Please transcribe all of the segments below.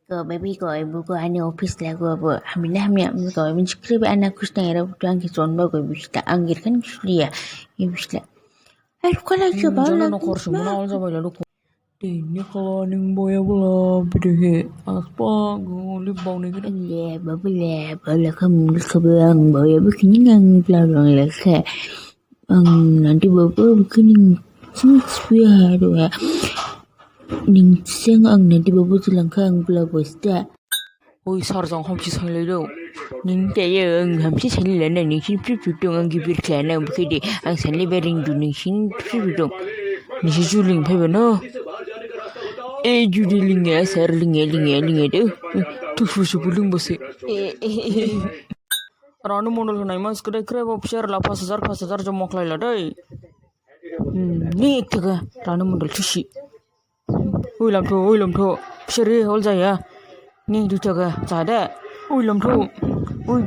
Baby ko ibu ko ani office lah ko bu hamilnya hamilnya ko min skrip anak kus na era butu angki son ba ko bisa anggir kan dia bisa kalau coba Jana lah na korso mo na ako sa baila luko. Tini kalaning boya bula bidehe aspa go libang ni kita. bala kamu kebelang bawa begini ngang pelang leka nanti bapak begini sini sepia doa ning siang ang nanti bapak tulang kang pelang posta. Oi sarjang hamsi sanglay daw. Ning tayo ang hamsi sanglay na ning sin priputong ang gibir klana ang bukidi ang sanlay bering do ning sin priputong. Ning si Juling pa ba no? Juling ya sar linge daw. Tufu subuling basi. Ranu modal na imas kada krep share la 5000 jom moklay la dai. Ni iktaga ranu modal tushi. Oi lam tho share hol jaya. Ni dutaga sada. Oi lam tho. Oi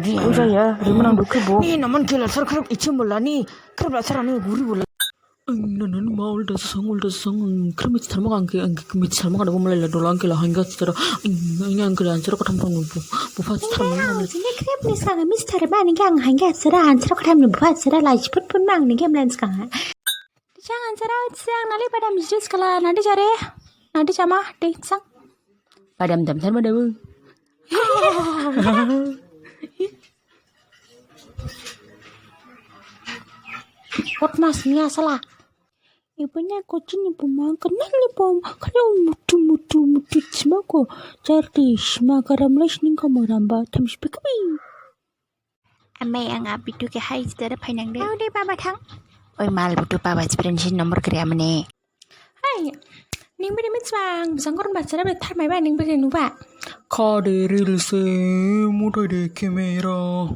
bi hol jaya. Rimanang dukhe bo. Ni naman kela sar krep ichim bola ni. Krep la sar ani guri bola. Nanan maul da sang kremit tharma ang kremit tharma kada bomalai la dolang kela hanga tsara ang kela answer ko thampang bu fa tharma Ini krep ni sang Mr. Ba ni gang hanga tsara answer ko tham ni bu tsara la chput pun mang ni game lens kang. Jangan tsara sang nali pada misjus kala nanti jare. Nanti sama deh sang. padam dam tharma da bu. What mas ni asala. Ibunya kucing ibu mang kenal ibu kalau mutu cima ko cerdas magaram les ning kamaramba tham spekabi. Amai ang api tu ke hai sedara painang deh. Udah baba thang. Oi mal butuh baba spreadsheet nomor kerja mana? Hai, ning beri mitzwang bisang korun baca dah thar mai ba ning beri nuba. Kade real se mutai de kamera.